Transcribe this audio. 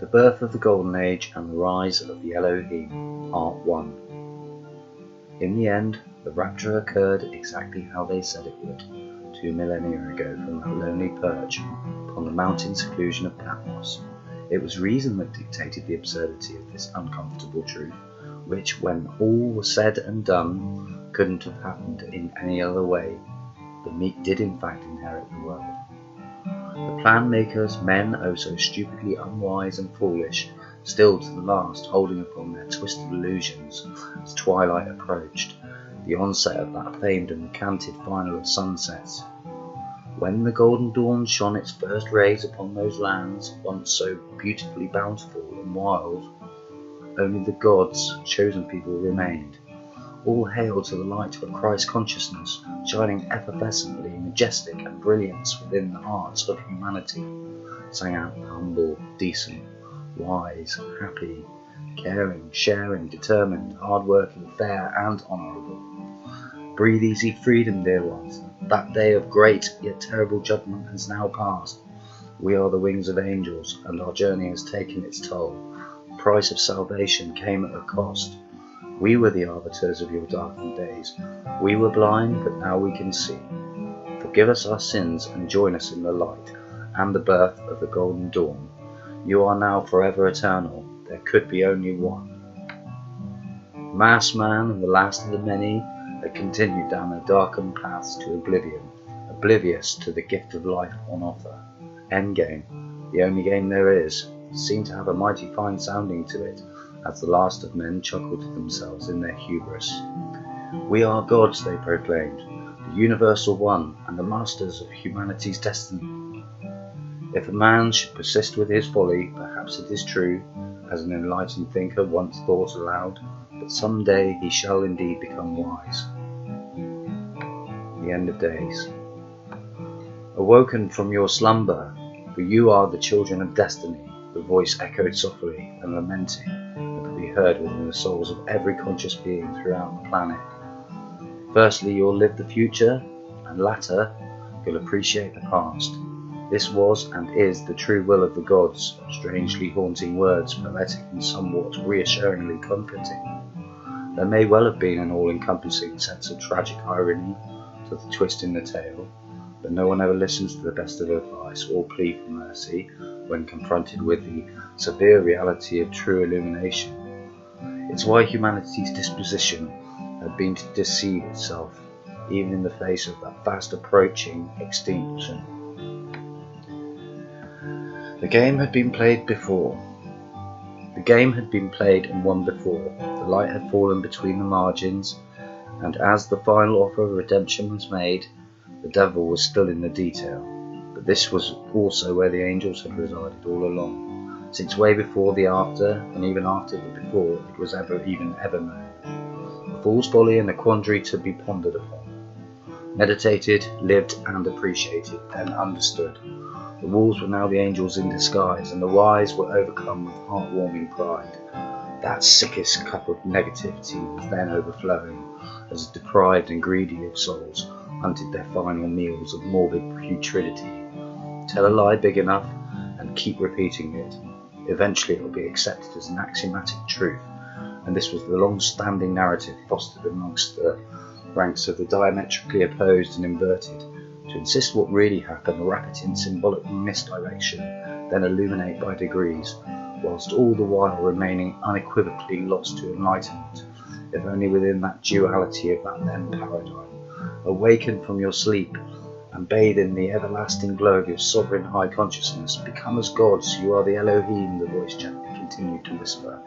The Birth of the Golden Age and the Rise of the Elohim, Part 1. In the end, the rapture occurred exactly how they said it would, 2 millennia ago from that lonely perch upon the mountain seclusion of Patmos. It was reason that dictated the absurdity of this uncomfortable truth, which, when all was said and done, couldn't have happened in any other way. The meek did in fact inherit the world. The plan makers, men oh so stupidly unwise and foolish, still to the last holding upon their twisted illusions as twilight approached, the onset of that famed and recanted final of sunsets. When the golden dawn shone its first rays upon those lands once so beautifully bountiful and wild, only the gods' chosen people remained. All hail to the light of Christ consciousness, shining effervescently majestic and brilliance within the hearts of humanity, sang out the humble, decent, wise, happy, caring, sharing, determined, hard-working, fair and honourable. Breathe easy freedom, dear ones. That day of great yet terrible judgment has now passed. We are the wings of angels, and our journey has taken its toll. The price of salvation came at a cost. We were the arbiters of your darkened days. We were blind, but now we can see. Forgive us our sins and join us in the light and the birth of the golden dawn. You are now forever eternal. There could be only one. Mass man and the last of the many had continued down their darkened paths to oblivion, oblivious to the gift of life on offer. Endgame, the only game there is, seemed to have a mighty fine sounding to it, as the last of men chuckled to themselves in their hubris. We are gods, they proclaimed, the universal one, and the masters of humanity's destiny. If a man should persist with his folly, perhaps it is true, as an enlightened thinker once thought aloud, that some day he shall indeed become wise. The end of days. Awoken from your slumber, for you are the children of destiny, the voice echoed softly and lamenting, that could be heard within the souls of every conscious being throughout the planet. Firstly, you'll live the future, and latter, you'll appreciate the past. This was and is the true will of the gods, strangely haunting words, poetic and somewhat reassuringly comforting. There may well have been an all-encompassing sense of tragic irony to the twist in the tale, but no one ever listens to the best of advice or plea for mercy when confronted with the severe reality of true illumination. It's why humanity's disposition had been to deceive itself, even in the face of that fast approaching extinction. The game had been played before. The game had been played and won before. The light had fallen between the margins, and as the final offer of redemption was made, the devil was still in the detail. But this was also where the angels had resided all along, since way before the after, and even after the before, it was ever known. A fool's folly and a quandary to be pondered upon, meditated, lived and appreciated, then understood. The wolves were now the angels in disguise, and the wise were overcome with heartwarming pride. That sickest cup of negativity was then overflowing, as the deprived and greedy of souls hunted their final meals of morbid putridity. Tell a lie big enough, and keep repeating it. Eventually it will be accepted as an axiomatic truth, and this was the long-standing narrative fostered amongst the ranks of the diametrically opposed and inverted. To insist what really happened, wrap it in symbolic misdirection, then illuminate by degrees, whilst all the while remaining unequivocally lost to enlightenment, if only within that duality of that then paradigm. Awaken from your sleep, and bathe in the everlasting glow of your sovereign high consciousness. Become as gods, you are the Elohim, the voice gently continued to whisper.